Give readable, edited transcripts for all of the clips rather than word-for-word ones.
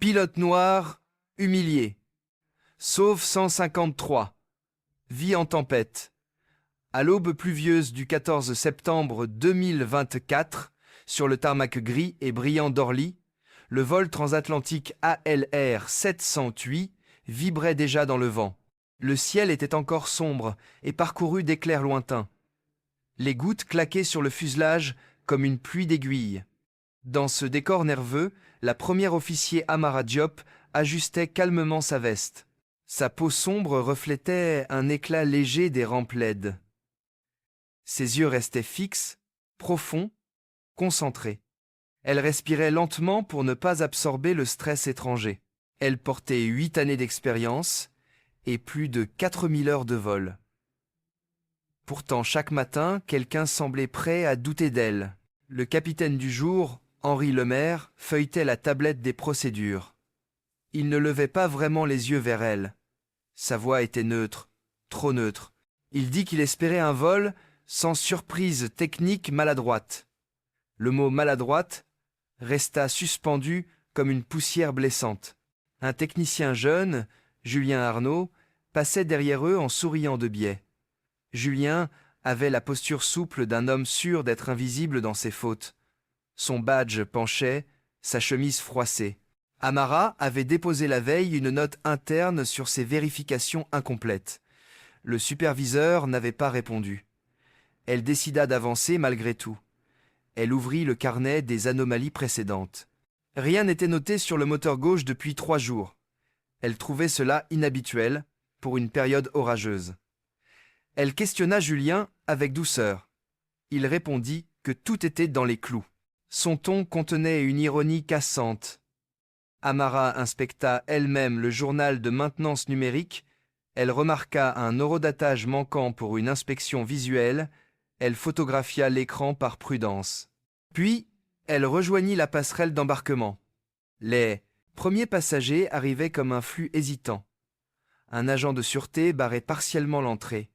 Pilote noir, humilié. Sauve 153. Vie en tempête. À l'aube pluvieuse du 14 septembre 2024, sur le tarmac gris et brillant d'Orly, le vol transatlantique ALR 708 vibrait déjà dans le vent. Le ciel était encore sombre et parcouru d'éclairs lointains. Les gouttes claquaient sur le fuselage comme une pluie d'aiguilles. Dans ce décor nerveux, la première officier Amara Diop ajustait calmement sa veste. Sa peau sombre reflétait un éclat léger des rampes LED. Ses yeux restaient fixes, profonds, concentrés. Elle respirait lentement pour ne pas absorber le stress étranger. Elle portait 8 années d'expérience et plus de 4000 heures de vol. Pourtant, chaque matin, quelqu'un semblait prêt à douter d'elle. Le capitaine du jour, Henri Lemaire, feuilletait la tablette des procédures. Il ne levait pas vraiment les yeux vers elle. Sa voix était neutre, trop neutre. Il dit qu'il espérait un vol sans surprise technique maladroite. Le mot maladroite resta suspendu comme une poussière blessante. Un technicien jeune, Julien Arnaud, passait derrière eux en souriant de biais. Julien avait la posture souple d'un homme sûr d'être invisible dans ses fautes. Son badge penchait, sa chemise froissée. Amara avait déposé la veille une note interne sur ses vérifications incomplètes. Le superviseur n'avait pas répondu. Elle décida d'avancer malgré tout. Elle ouvrit le carnet des anomalies précédentes. Rien n'était noté sur le moteur gauche depuis 3 jours. Elle trouvait cela inhabituel pour une période orageuse. Elle questionna Julien avec douceur. Il répondit que tout était dans les clous. Son ton contenait une ironie cassante. Amara inspecta elle-même le journal de maintenance numérique. Elle remarqua un horodatage manquant pour une inspection visuelle. Elle photographia l'écran par prudence. Puis, elle rejoignit la passerelle d'embarquement. Les premiers passagers arrivaient comme un flux hésitant. Un agent de sûreté barrait partiellement l'entrée.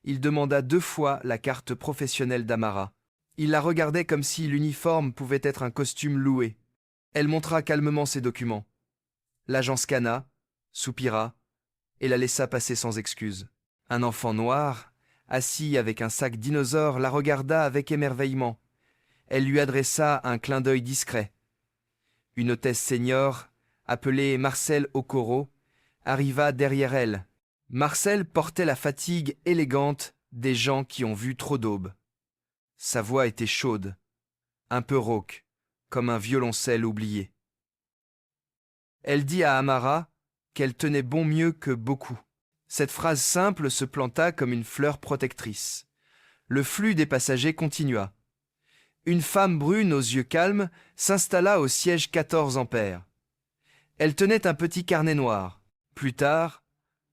Il demanda 2 fois la carte professionnelle d'Amara. Il la regardait comme si l'uniforme pouvait être un costume loué. Elle montra calmement ses documents. L'agent scanna, soupira, et la laissa passer sans excuse. Un enfant noir, assis avec un sac dinosaure, la regarda avec émerveillement. Elle lui adressa un clin d'œil discret. Une hôtesse senior, appelée Marcel Okoro, arriva derrière elle. Marcel portait la fatigue élégante des gens qui ont vu trop d'aubes. Sa voix était chaude, un peu rauque, comme un violoncelle oublié. Elle dit à Amara qu'elle tenait bon mieux que beaucoup. Cette phrase simple se planta comme une fleur protectrice. Le flux des passagers continua. Une femme brune aux yeux calmes s'installa au siège 14 ampères. Elle tenait un petit carnet noir. Plus tard,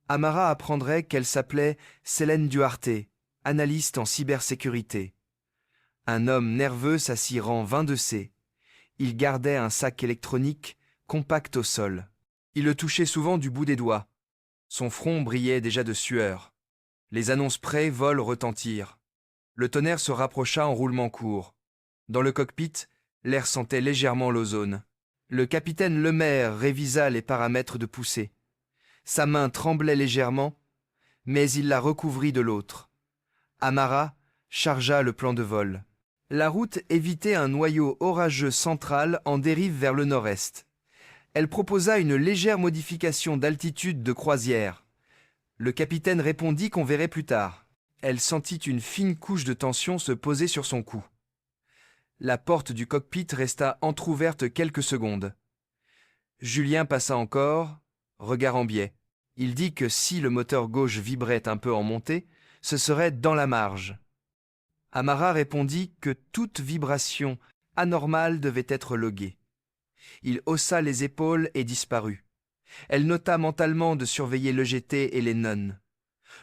Amara apprendrait qu'elle s'appelait Célène Duarte, analyste en cybersécurité. Un homme nerveux s'assit rang 22C. Il gardait un sac électronique compact au sol. Il le touchait souvent du bout des doigts. Son front brillait déjà de sueur. Les annonces prêts vol retentirent. Le tonnerre se rapprocha en roulement court. Dans le cockpit, l'air sentait légèrement l'ozone. Le capitaine Lemaire révisa les paramètres de poussée. Sa main tremblait légèrement, mais il la recouvrit de l'autre. Amara chargea le plan de vol. La route évitait un noyau orageux central en dérive vers le nord-est. Elle proposa une légère modification d'altitude de croisière. Le capitaine répondit qu'on verrait plus tard. Elle sentit une fine couche de tension se poser sur son cou. La porte du cockpit resta entr'ouverte quelques secondes. Julien passa encore, regard en biais. Il dit que si le moteur gauche vibrait un peu en montée, ce serait dans la marge. Amara répondit que toute vibration anormale devait être loguée. Il haussa les épaules et disparut. Elle nota mentalement de surveiller l'EGT et les nonnes.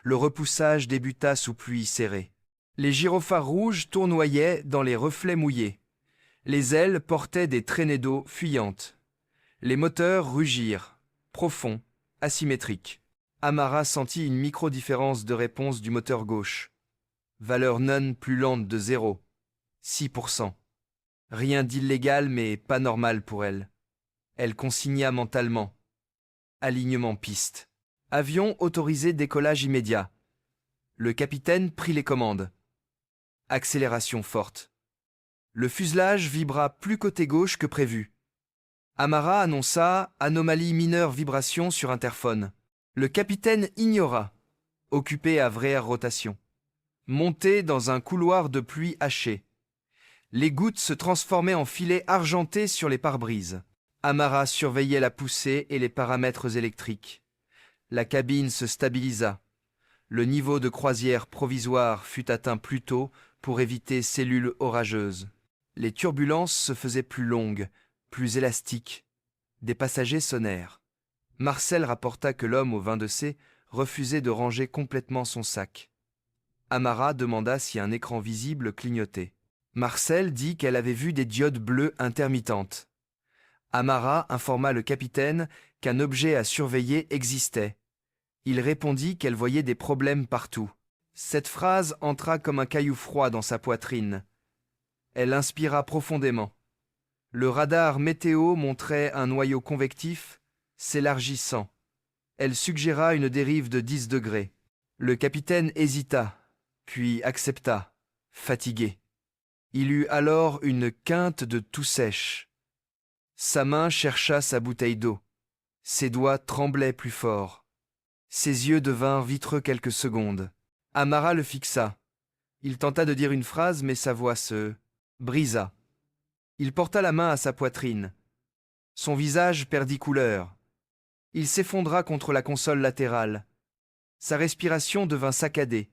Le repoussage débuta sous pluie serrée. Les gyrophares rouges tournoyaient dans les reflets mouillés. Les ailes portaient des traînées d'eau fuyantes. Les moteurs rugirent, profonds, asymétriques. Amara sentit une micro-différence de réponse du moteur gauche. Valeur non plus lente de 0, 6%. Rien d'illégal mais pas normal pour elle. Elle consigna mentalement. Alignement piste. Avion autorisé décollage immédiat. Le capitaine prit les commandes. Accélération forte. Le fuselage vibra plus côté gauche que prévu. Amara annonça anomalie mineure vibration sur interphone. Le capitaine ignora, occupé à vraie rotation. Monté dans un couloir de pluie hachée. Les gouttes se transformaient en filets argentés sur les pare-brises. Amara surveillait la poussée et les paramètres électriques. La cabine se stabilisa. Le niveau de croisière provisoire fut atteint plus tôt pour éviter cellules orageuses. Les turbulences se faisaient plus longues, plus élastiques. Des passagers sonnèrent. Marcel rapporta que l'homme au 22C refusait de ranger complètement son sac. Amara demanda si un écran visible clignotait. Marcel dit qu'elle avait vu des diodes bleues intermittentes. Amara informa le capitaine qu'un objet à surveiller existait. Il répondit qu'elle voyait des problèmes partout. Cette phrase entra comme un caillou froid dans sa poitrine. Elle inspira profondément. Le radar météo montrait un noyau convectif s'élargissant. Elle suggéra une dérive de 10 degrés. Le capitaine hésita, puis accepta, fatigué. Il eut alors une quinte de toux sèche. Sa main chercha sa bouteille d'eau. Ses doigts tremblaient plus fort. Ses yeux devinrent vitreux quelques secondes. Amara le fixa. Il tenta de dire une phrase, mais sa voix se brisa. Il porta la main à sa poitrine. Son visage perdit couleur. Il s'effondra contre la console latérale. Sa respiration devint saccadée.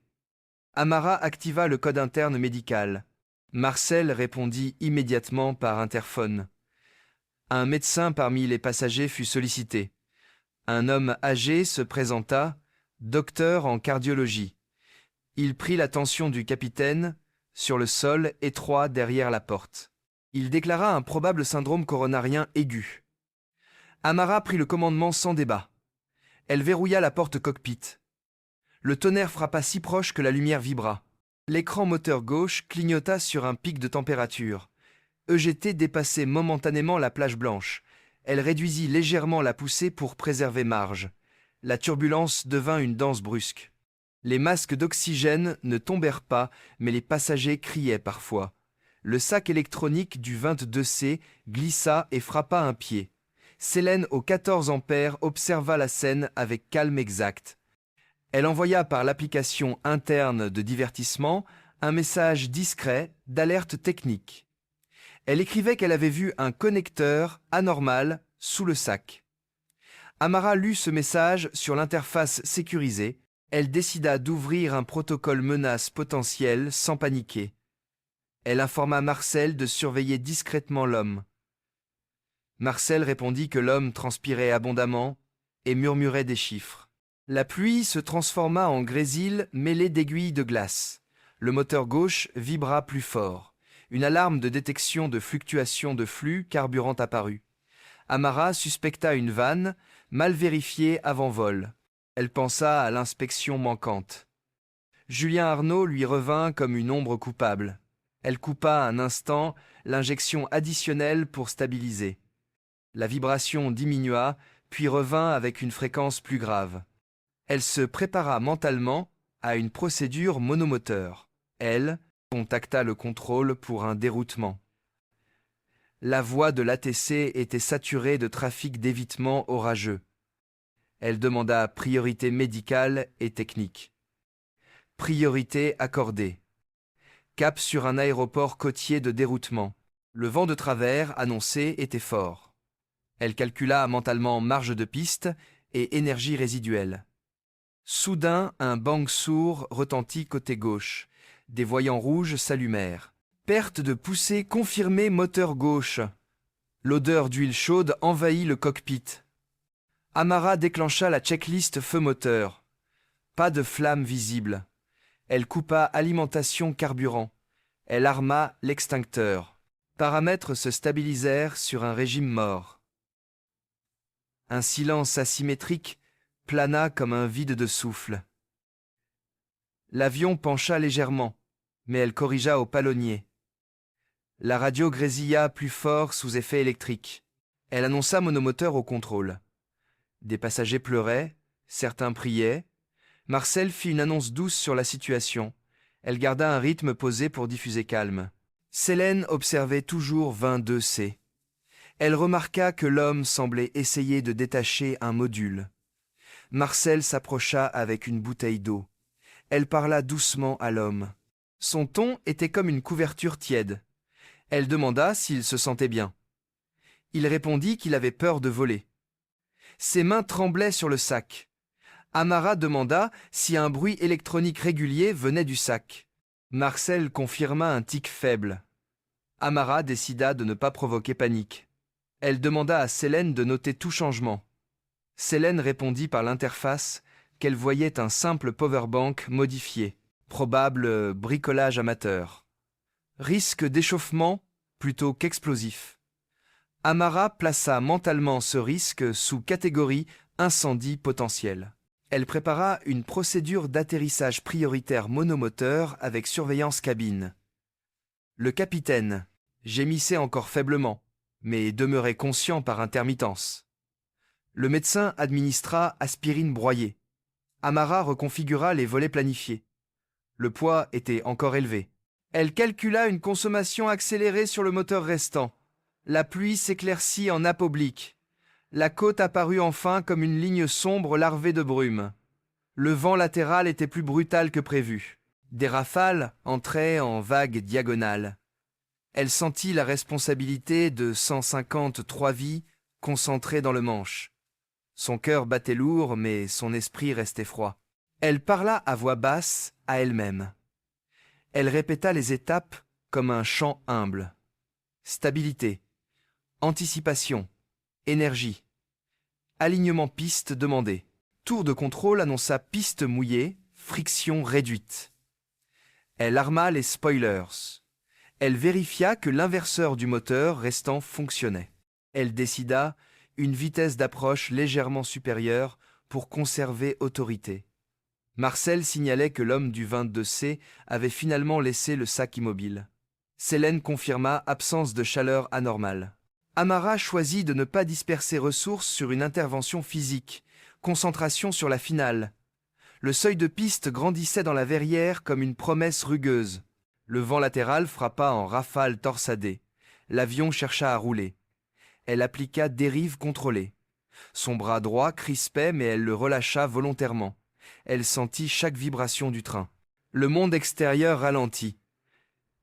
Amara activa le code interne médical. Marcel répondit immédiatement par interphone. Un médecin parmi les passagers fut sollicité. Un homme âgé se présenta, docteur en cardiologie. Il prit l'attention du capitaine sur le sol étroit derrière la porte. Il déclara un probable syndrome coronarien aigu. Amara prit le commandement sans débat. Elle verrouilla la porte cockpit. Le tonnerre frappa si proche que la lumière vibra. L'écran moteur gauche clignota sur un pic de température. EGT dépassait momentanément la plage blanche. Elle réduisit légèrement la poussée pour préserver marge. La turbulence devint une danse brusque. Les masques d'oxygène ne tombèrent pas, mais les passagers criaient parfois. Le sac électronique du 22C glissa et frappa un pied. Célène aux 14 ampères observa la scène avec calme exact. Elle envoya par l'application interne de divertissement un message discret d'alerte technique. Elle écrivait qu'elle avait vu un connecteur anormal sous le sac. Amara lut ce message sur l'interface sécurisée. Elle décida d'ouvrir un protocole menace potentielle sans paniquer. Elle informa Marcel de surveiller discrètement l'homme. Marcel répondit que l'homme transpirait abondamment et murmurait des chiffres. La pluie se transforma en grésil mêlé d'aiguilles de glace. Le moteur gauche vibra plus fort. Une alarme de détection de fluctuation de flux carburant apparut. Amara suspecta une vanne, mal vérifiée avant vol. Elle pensa à l'inspection manquante. Julien Arnaud lui revint comme une ombre coupable. Elle coupa un instant l'injection additionnelle pour stabiliser. La vibration diminua, puis revint avec une fréquence plus grave. Elle se prépara mentalement à une procédure monomoteur. Elle contacta le contrôle pour un déroutement. La voie de l'ATC était saturée de trafic d'évitement orageux. Elle demanda priorité médicale et technique. Priorité accordée. Cap sur un aéroport côtier de déroutement. Le vent de travers annoncé était fort. Elle calcula mentalement marge de piste et énergie résiduelle. Soudain, un bang sourd retentit côté gauche. Des voyants rouges s'allumèrent. Perte de poussée confirmée moteur gauche. L'odeur d'huile chaude envahit le cockpit. Amara déclencha la checklist feu moteur. Pas de flamme visible. Elle coupa alimentation carburant. Elle arma l'extincteur. Paramètres se stabilisèrent sur un régime mort. Un silence asymétrique plana comme un vide de souffle. L'avion pencha légèrement, mais elle corrigea au palonnier. La radio grésilla plus fort sous effet électrique. Elle annonça monomoteur au contrôle. Des passagers pleuraient, certains priaient. Marcel fit une annonce douce sur la situation. Elle garda un rythme posé pour diffuser calme. Célène observait toujours 22C. Elle remarqua que l'homme semblait essayer de détacher un module. Marcel s'approcha avec une bouteille d'eau. Elle parla doucement à l'homme. Son ton était comme une couverture tiède. Elle demanda s'il se sentait bien. Il répondit qu'il avait peur de voler. Ses mains tremblaient sur le sac. Amara demanda si un bruit électronique régulier venait du sac. Marcel confirma un tic faible. Amara décida de ne pas provoquer panique. Elle demanda à Célène de noter tout changement. Célène répondit par l'interface qu'elle voyait un simple powerbank modifié, probable bricolage amateur. Risque d'échauffement plutôt qu'explosif. Amara plaça mentalement ce risque sous catégorie incendie potentiel. Elle prépara une procédure d'atterrissage prioritaire monomoteur avec surveillance cabine. Le capitaine gémissait encore faiblement, mais demeurait conscient par intermittence. Le médecin administra aspirine broyée. Amara reconfigura les volets planifiés. Le poids était encore élevé. Elle calcula une consommation accélérée sur le moteur restant. La pluie s'éclaircit en nappe oblique. La côte apparut enfin comme une ligne sombre larvée de brume. Le vent latéral était plus brutal que prévu. Des rafales entraient en vagues diagonales. Elle sentit la responsabilité de 153 vies concentrées dans le manche. Son cœur battait lourd, mais son esprit restait froid. Elle parla à voix basse à elle-même. Elle répéta les étapes comme un chant humble. Stabilité, anticipation, énergie. Alignement piste demandé. Tour de contrôle annonça piste mouillée, friction réduite. Elle arma les spoilers. Elle vérifia que l'inverseur du moteur restant fonctionnait. Elle décida une vitesse d'approche légèrement supérieure pour conserver autorité. Marcel signalait que l'homme du 22C avait finalement laissé le sac immobile. Célène confirma absence de chaleur anormale. Amara choisit de ne pas disperser ressources sur une intervention physique, concentration sur la finale. Le seuil de piste grandissait dans la verrière comme une promesse rugueuse. Le vent latéral frappa en rafales torsadées. L'avion chercha à rouler. Elle appliqua dérive contrôlée. Son bras droit crispait, mais elle le relâcha volontairement. Elle sentit chaque vibration du train. Le monde extérieur ralentit.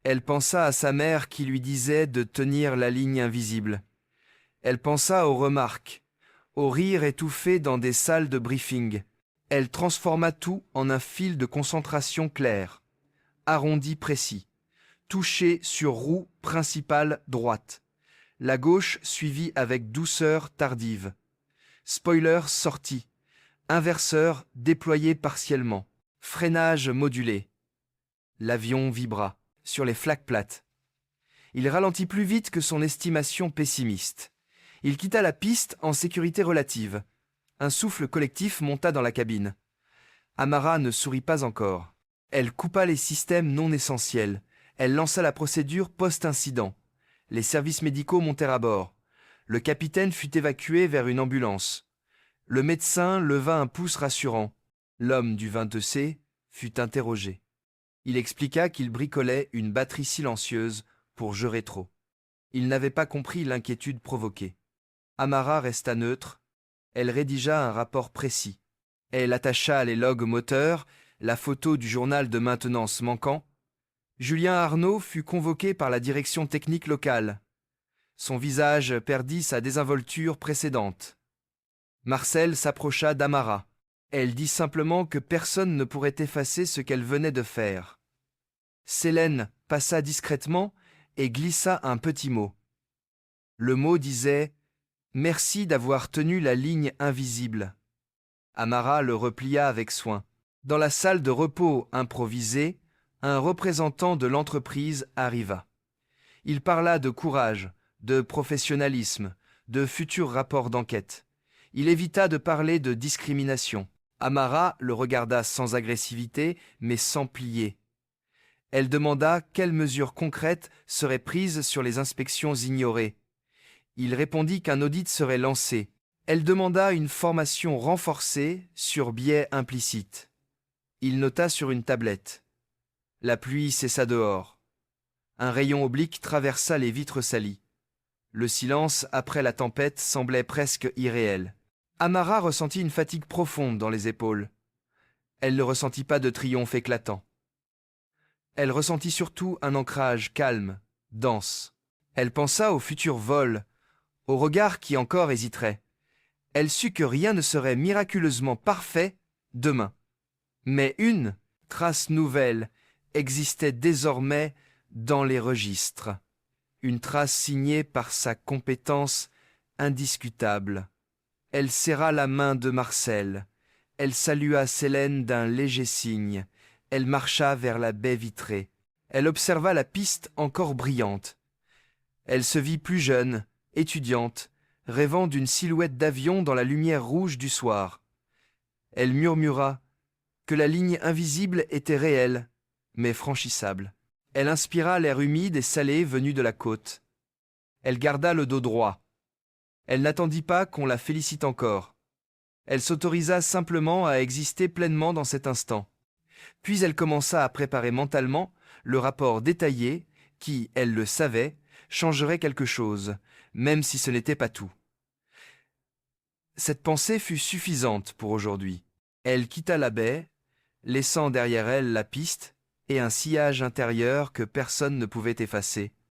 Elle pensa à sa mère qui lui disait de tenir la ligne invisible. Elle pensa aux remarques, aux rires étouffés dans des salles de briefing. Elle transforma tout en un fil de concentration clair, arrondi précis, touché sur roue principale droite. La gauche suivit avec douceur tardive. Spoiler sorti. Inverseur déployé partiellement. Freinage modulé. L'avion vibra sur les flaques plates. Il ralentit plus vite que son estimation pessimiste. Il quitta la piste en sécurité relative. Un souffle collectif monta dans la cabine. Amara ne sourit pas encore. Elle coupa les systèmes non essentiels. Elle lança la procédure post-incident. Les services médicaux montèrent à bord. Le capitaine fut évacué vers une ambulance. Le médecin leva un pouce rassurant. L'homme du 22C fut interrogé. Il expliqua qu'il bricolait une batterie silencieuse pour jeu rétro. Il n'avait pas compris l'inquiétude provoquée. Amara resta neutre. Elle rédigea un rapport précis. Elle attacha les logs moteurs, la photo du journal de maintenance manquant. Julien Arnaud fut convoqué par la direction technique locale. Son visage perdit sa désinvolture précédente. Marcel s'approcha d'Amara. Elle dit simplement que personne ne pourrait effacer ce qu'elle venait de faire. Célène passa discrètement et glissa un petit mot. Le mot disait « Merci d'avoir tenu la ligne invisible ». Amara le replia avec soin. Dans la salle de repos improvisée, un représentant de l'entreprise arriva. Il parla de courage, de professionnalisme, de futurs rapports d'enquête. Il évita de parler de discrimination. Amara le regarda sans agressivité, mais sans plier. Elle demanda quelles mesures concrètes seraient prises sur les inspections ignorées. Il répondit qu'un audit serait lancé. Elle demanda une formation renforcée sur biais implicite. Il nota sur une tablette. La pluie cessa dehors. Un rayon oblique traversa les vitres salies. Le silence après la tempête semblait presque irréel. Amara ressentit une fatigue profonde dans les épaules. Elle ne ressentit pas de triomphe éclatant. Elle ressentit surtout un ancrage calme, dense. Elle pensa au futur vol, au regard qui encore hésiterait. Elle sut que rien ne serait miraculeusement parfait demain. Mais une trace nouvelle existait désormais dans les registres. Une trace signée par sa compétence indiscutable. Elle serra la main de Marcel. Elle salua Célène d'un léger signe. Elle marcha vers la baie vitrée. Elle observa la piste encore brillante. Elle se vit plus jeune, étudiante, rêvant d'une silhouette d'avion dans la lumière rouge du soir. Elle murmura que la ligne invisible était réelle, mais franchissable. Elle inspira l'air humide et salé venu de la côte. Elle garda le dos droit. Elle n'attendit pas qu'on la félicite encore. Elle s'autorisa simplement à exister pleinement dans cet instant. Puis elle commença à préparer mentalement le rapport détaillé qui, elle le savait, changerait quelque chose, même si ce n'était pas tout. Cette pensée fut suffisante pour aujourd'hui. Elle quitta la baie, laissant derrière elle la piste et un sillage intérieur que personne ne pouvait effacer.